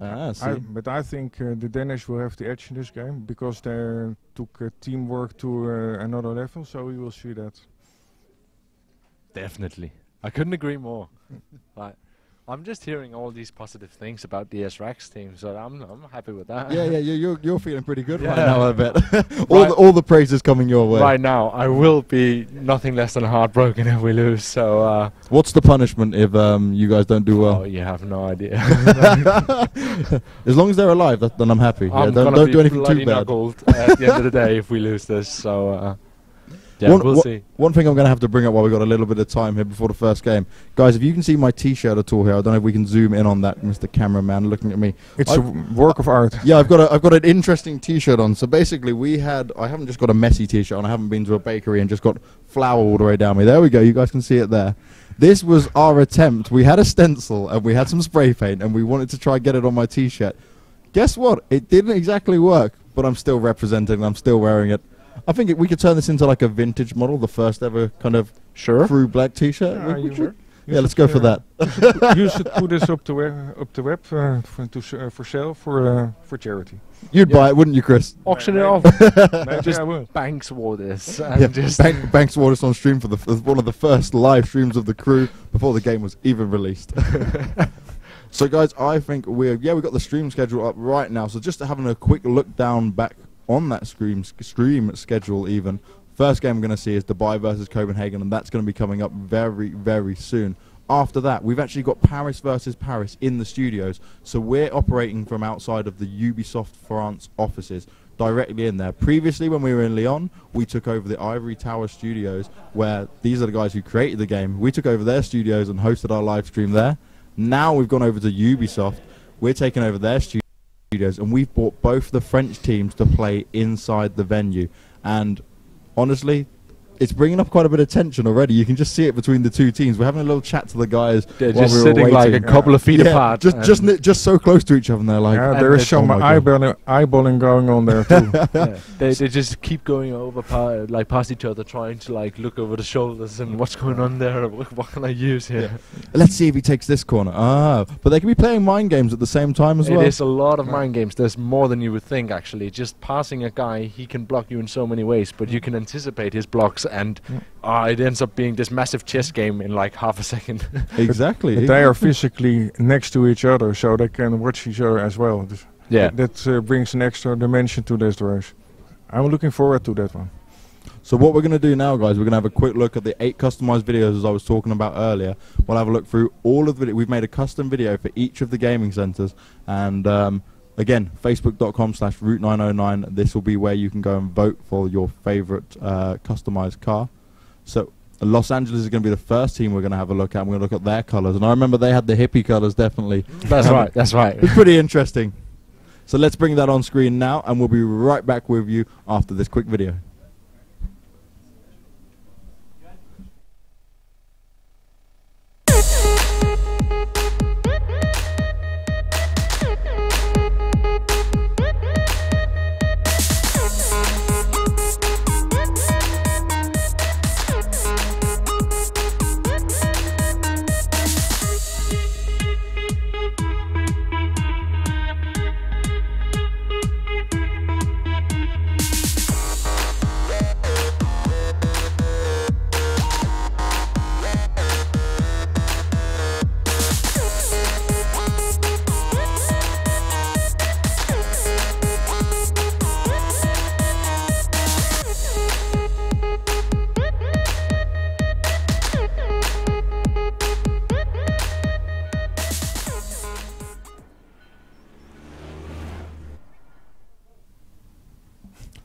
Ah, see. But I think the Danish will have the edge in this game because they took teamwork to another level, so we will see that. Definitely. I couldn't agree more. Like, I'm just hearing all these positive things about the SRX team, so I'm happy with that. Yeah, you're feeling pretty good Yeah. right now, I bet. all the praise is coming your way. Right now, I will be nothing less than heartbroken if we lose. So, what's the punishment if you guys don't do well? oh, you have no idea. As long as they're alive, then I'm happy. I'm don't gonna be do anything bloody too bad. knuckled at the end of the day if we lose this. So, yeah, we'll see. One thing I'm going to have to bring up while we've got a little bit of time here before the first game. Guys, if you can see my T-shirt at all here, I don't know if we can zoom in on that, Mr. Cameraman looking at me. It's a work of art. Yeah, I've got an interesting T-shirt on. So basically, I haven't just got a messy T-shirt on. I haven't been to a bakery and just got flour all the way down me. There we go. You guys can see it there. This was our attempt. We had a stencil and we had some spray paint and we wanted to try and get it on my T-shirt. Guess what? It didn't exactly work, but I'm still representing. I'm still wearing it. I think we could turn this into like a vintage model, the first ever kind of crew black T-shirt. Yeah, let's go for that. You should put this up the web for sale for charity. You'd buy it, wouldn't you, Chris? Auction it off. Just I will. Banks wore this. Banks wore this on stream for one of the first live streams of the crew before the game was even released. So, guys, I think we've got the stream schedule up right now. So just having a quick look down back on that stream schedule even. First game we're going to see is Dubai versus Copenhagen, and that's going to be coming up very, very soon. After that, we've actually got Paris versus Paris in the studios. So we're operating from outside of the Ubisoft France offices, directly in there. Previously, when we were in Lyon, we took over the Ivory Tower studios, where these are the guys who created the game. We took over their studios and hosted our live stream there. Now we've gone over to Ubisoft. We're taking over their studios, and we've brought both the French teams to play inside the venue. And honestly, it's bringing up quite a bit of tension already. You can just see it between the two teams. We're having a little chat to the guys. They're while just we were sitting waiting. like a couple of feet apart. Just so close to each other, and they're like, there is some eyeballing going on there too. They just keep going over past each other, trying to like look over the shoulders and what's going on there. What can I use here? Let's see if he takes this corner. But they can be playing mind games at the same time as well. It is a lot of mind games. There's more than you would think, actually. Just passing a guy, he can block you in so many ways, but you can anticipate his blocks, and it ends up being this massive chess game in like half a second. Exactly. But they are physically next to each other, so they can watch each other as well. Yeah. That brings an extra dimension to this race. I'm looking forward to that one. So what we're going to do now, guys, we're going to have a quick look at the 8 customized videos as I was talking about earlier. We'll have a look through all of the videos. We've made a custom video for each of the gaming centers. And again, facebook.com/route909. This will be where you can go and vote for your favorite customized car. So Los Angeles is going to be the first team we're going to have a look at. We're going to look at their colors. And I remember they had the hippie colors, definitely. That's right. That's right. It's pretty interesting. So let's bring that on screen now, and we'll be right back with you after this quick video.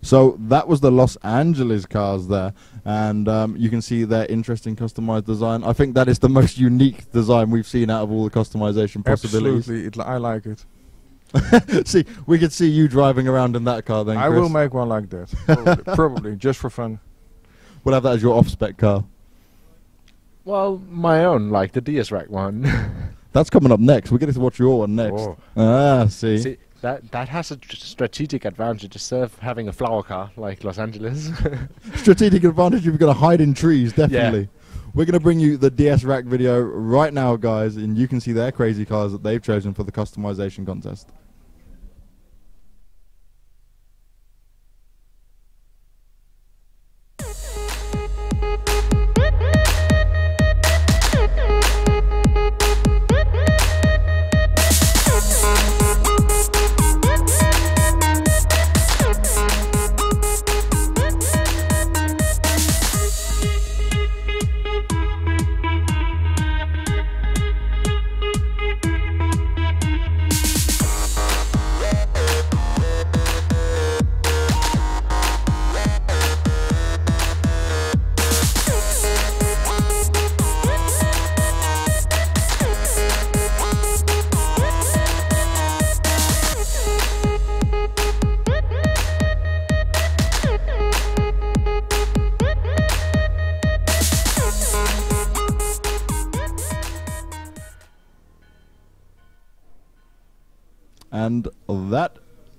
So that was the Los Angeles cars there, and you can see their interesting customized design. I think that is the most unique design we've seen out of all the customization possibilities. Absolutely, I like it. See, we could see you driving around in that car then, Chris. I will make one like that, probably, just for fun. We'll have that as your off-spec car. Well, my own, like the DS-Rack one. That's coming up next. We're getting to watch your one next. Oh. See. That has a strategic advantage instead of having a flower car like Los Angeles. Strategic advantage if you're going to hide in trees, definitely. We're going to bring you the DS Rack video right now, guys, and you can see their crazy cars that they've chosen for the customization contest.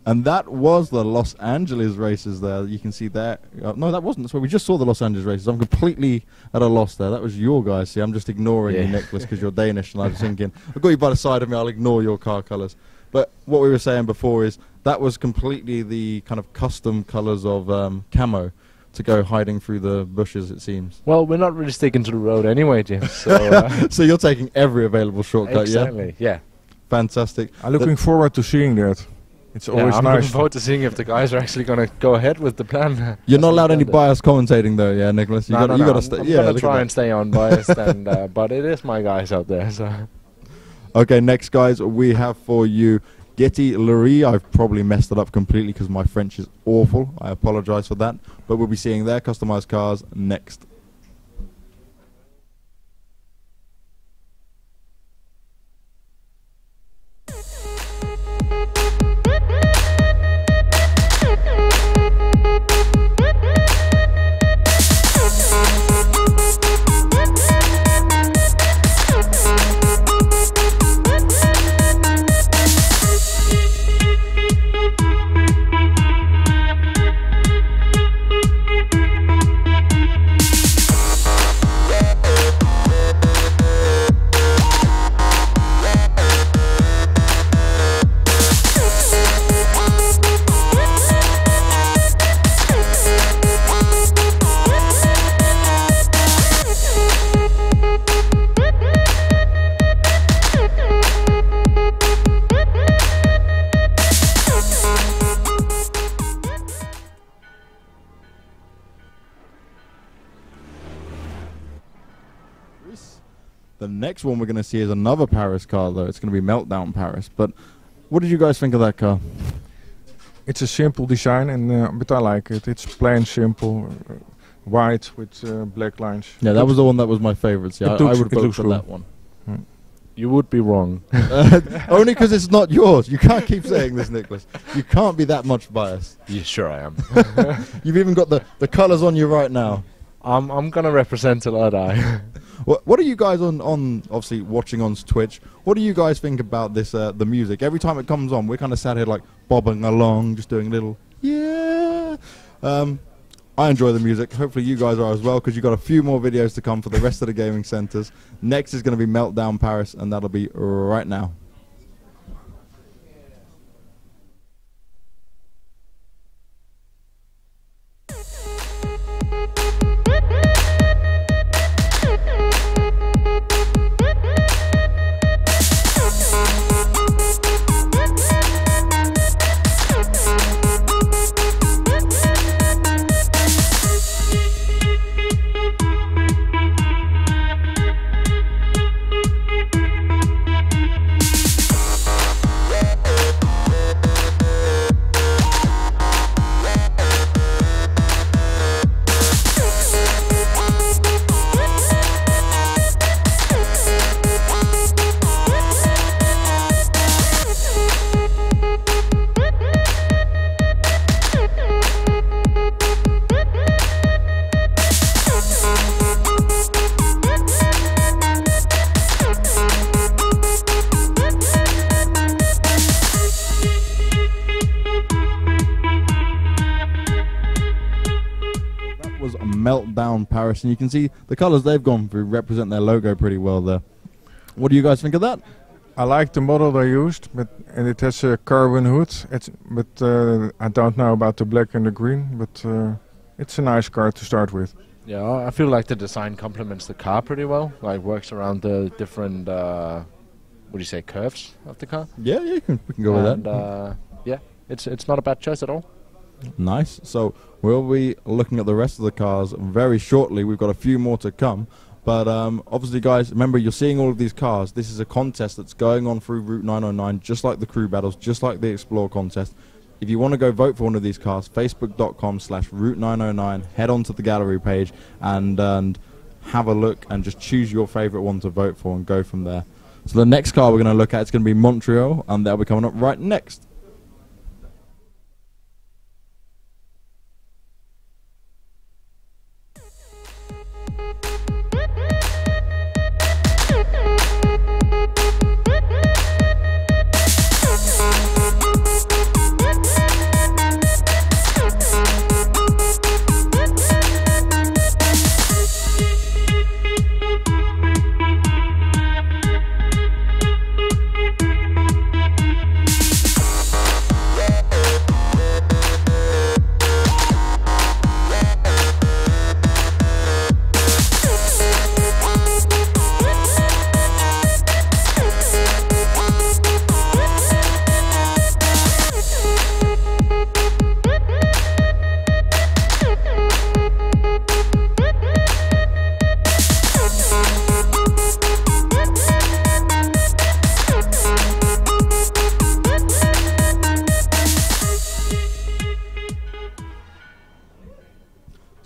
And that was the Los Angeles races there. You can see there. No, that wasn't. That's where we just saw the Los Angeles races. I'm completely at a loss there. That was your guys. See, I'm just ignoring you, Nicholas, because you're Danish, and I was thinking, I've got you by the side of me. I'll ignore your car colours. But what we were saying before is that was completely the kind of custom colours of camo to go hiding through the bushes, it seems. Well, we're not really sticking to the road anyway, Jim. So, so you're taking every available shortcut, exactly, yeah? Fantastic. I'm looking forward to seeing that. It's always I'm nice. looking forward to seeing if the guys are actually going to go ahead with the plan. You're not allowed any biased commentating, though, yeah, Nicholas? You got to stay. I'm going to try and stay unbiased, and but it is my guys out there. So. Okay, next, guys, we have for you Getty Lurie. I've probably messed it up completely because my French is awful. I apologise for that. But we'll be seeing their customised cars next. The next one we're going to see is another Paris car, though. It's going to be Meltdown Paris. But what did you guys think of that car? It's a simple design, and but I like it. It's plain, simple, white with black lines. Yeah, that was the one that was my favourite. Yeah, I would vote for that one. You would be wrong. Only because it's not yours. You can't keep saying this, Nicholas. You can't be that much biased. Yeah, sure I am. You've even got the colours on you right now. I'm going to represent a lot, What are you guys on obviously watching on Twitch? What do you guys think about this the music? Every time it comes on, we're kind of sat here like bobbing along, just doing a little I enjoy the music. Hopefully you guys are as well, because you've got a few more videos to come for the rest of the gaming centres. Next is going to be Meltdown Paris, and that'll be right now. Meltdown Paris, and you can see the colours they've gone through represent their logo pretty well there. What do you guys think of that? I like the model they used, and it has a carbon hood. I don't know about the black and the green, but it's a nice car to start with. Yeah, I feel like the design complements the car pretty well. Like works around the different, what do you say, curves of the car. Yeah, we can go with that. Yeah, it's not a bad choice at all. Nice. So we'll be looking at the rest of the cars very shortly. We've got a few more to come. But obviously, guys, remember, you're seeing all of these cars. This is a contest that's going on through Route 909, just like the crew battles, just like the Explore contest. If you want to go vote for one of these cars, facebook.com/Route909, head on to the gallery page and have a look and just choose your favourite one to vote for and go from there. So the next car we're going to look at is going to be Montreal, and they'll be coming up right next.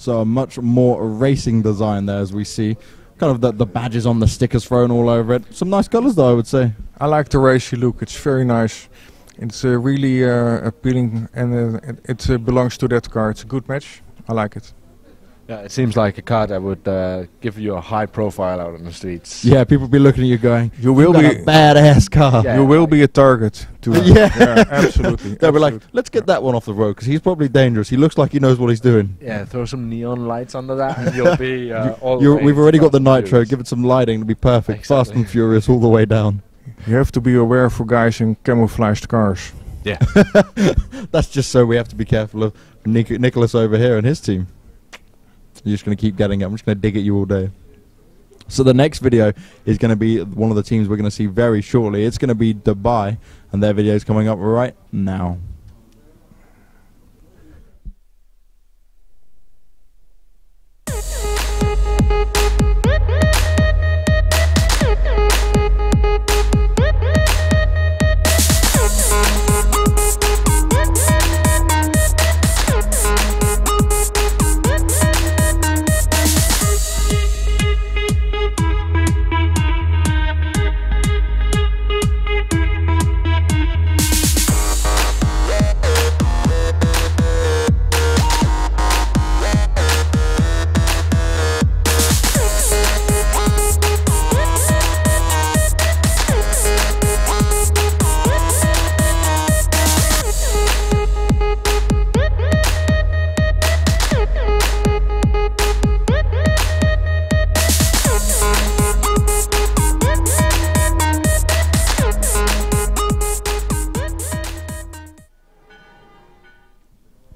So a much more racing design there, as we see. Kind of the badges on the stickers thrown all over it. Some nice colours, though, I would say. I like the racy look. It's very nice. It's really appealing, and it belongs to that car. It's a good match. I like it. Yeah, it seems like a car that would give you a high profile out on the streets. Yeah, people be looking at you going, "You will be a badass car." Yeah, you will be a target. Yeah, absolutely. They'll be like, "Let's get that one off the road because he's probably dangerous. He looks like he knows what he's doing." Yeah, throw some neon lights under that, and you'll be all. We've already got the nitro. Give it some lighting; it'll be perfect. Exactly. Fast and Furious all the way down. You have to be aware for guys in camouflaged cars. Yeah, that's just so we have to be careful of Nicholas over here and his team. You're just going to keep getting it. I'm just going to dig at you all day. So the next video is going to be one of the teams we're going to see very shortly. It's going to be Dubai, and their video is coming up right now.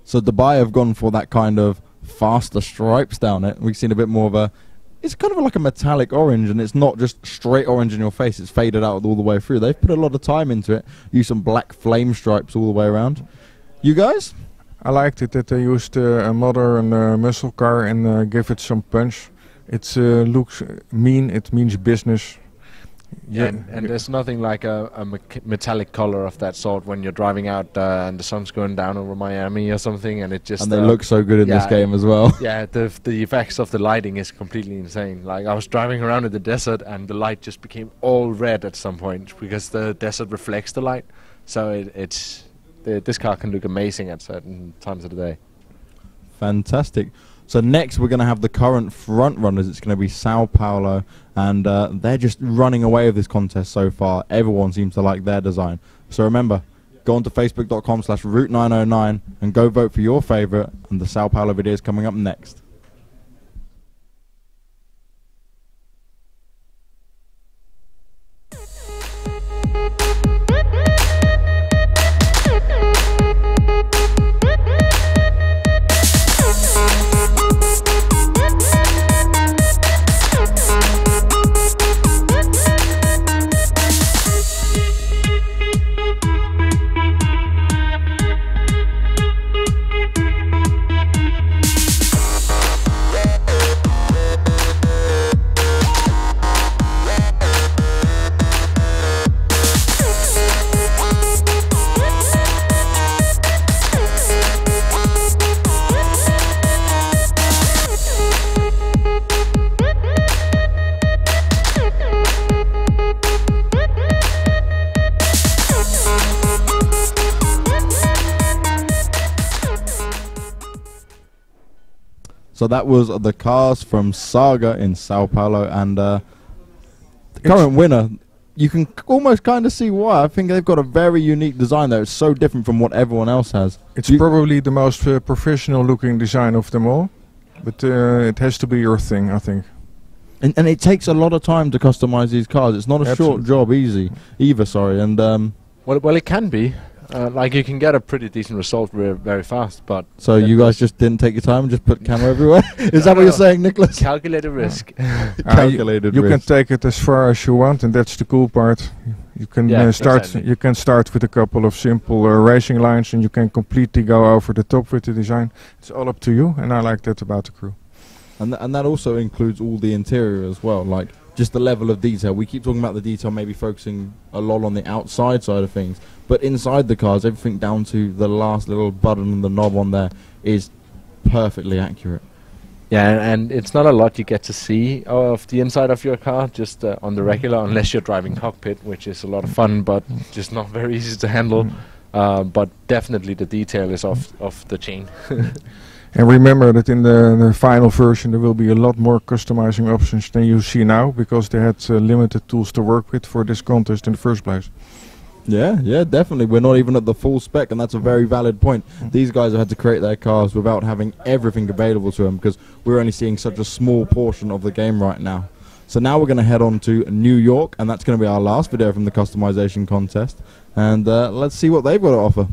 So Dubai have gone for that kind of faster stripes down it. We've seen a bit more of a... It's kind of like a metallic orange, and it's not just straight orange in your face. It's faded out all the way through. They've put a lot of time into it. Used some black flame stripes all the way around. You guys? I liked it that they used a modern muscle car and give it some punch. It looks mean. It means business. Yeah, and there's nothing like a metallic color of that sort when you're driving out and the sun's going down over Miami or something, and it just... And they look so good in this game as well. Yeah, the effects of the lighting is completely insane. Like, I was driving around in the desert and the light just became all red at some point because the desert reflects the light. So this car can look amazing at certain times of the day. Fantastic. So next we're going to have the current front runners. It's going to be Sao Paulo, and they're just running away with this contest so far. Everyone seems to like their design. So remember, go on to facebook.com/Route909 and go vote for your favourite, and the Sao Paulo video is coming up next. So that was the cars from Saga in Sao Paulo, and the current winner. You can almost kind of see why. I think they've got a very unique design there. It's so different from what everyone else has. It's probably the most professional looking design of them all, but it has to be your thing, I think. And it takes a lot of time to customize these cars. It's not a short job either, sorry. And well, it can be. Like you can get a pretty decent result very fast, but so you guys just didn't take your time and just put camo everywhere? Is that what you're saying, Nicholas? Calculated risk. Calculated you risk. can take it as far as you want, and that's the cool part. You can start. Exactly. You can start with a couple of simple racing lines, and you can completely go over the top with the design. It's all up to you, and I like that about the crew. And that also includes all the interior as well, like just the level of detail. We keep talking about the detail, maybe focusing a lot on the outside side of things, but inside the cars, everything down to the last little button and the knob on there is perfectly accurate. Yeah, and it's not a lot you get to see of the inside of your car, just on the regular, unless you're driving cockpit, which is a lot of fun, but just not very easy to handle. But definitely the detail is off the chain. And remember that in the final version there will be a lot more customizing options than you see now, because they had limited tools to work with for this contest in the first place. Yeah, definitely. We're not even at the full spec, and that's a very valid point. These guys have had to create their cars without having everything available to them, because we're only seeing such a small portion of the game right now. So now we're going to head on to New York, and that's going to be our last video from the customization contest. And let's see what they've got to offer.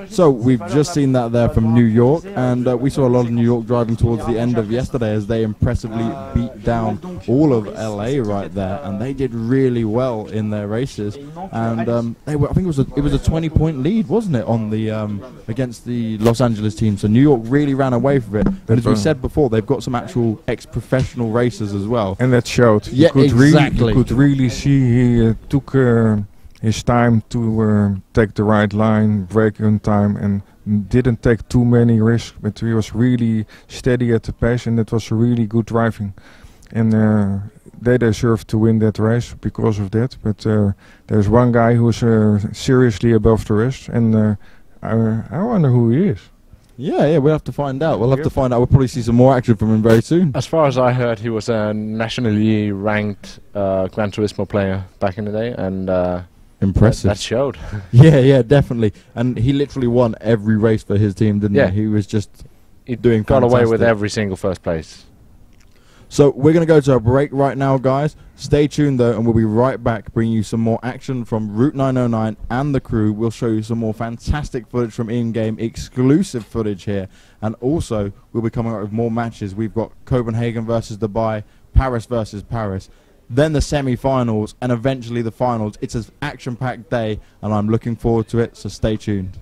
So we've just seen that there from New York, and we saw a lot of New York driving towards the end of yesterday as they impressively beat down all of LA right there, and they did really well in their races. And they were, I think it was a 20-point lead, wasn't it, on the against the Los Angeles team? So New York really ran away with it. And as we said before, they've got some actual ex-professional racers as well. And that showed. Yeah, exactly. You could really see he took his time to take the right line, brake on time, and didn't take too many risks, but he was really steady at the pace, and it was really good driving. And they deserved to win that race because of that, but there's one guy who's seriously above the rest, and I wonder who he is. Yeah, we'll have to find out. We'll probably see some more action from him very soon. As far as I heard, he was a nationally ranked Gran Turismo player back in the day, and impressive. That showed. Yeah, definitely. And he literally won every race for his team, didn't he? He was just doing got fantastic. away with every single first place. So we're going to go to a break right now, guys. Stay tuned, though, and we'll be right back bringing you some more action from Route 909 and the crew. We'll show you some more fantastic footage from in-game, exclusive footage here. And also, we'll be coming up with more matches. We've got Copenhagen versus Dubai, Paris versus Paris, then the semi-finals, and eventually the finals. It's an action-packed day, and I'm looking forward to it, so stay tuned.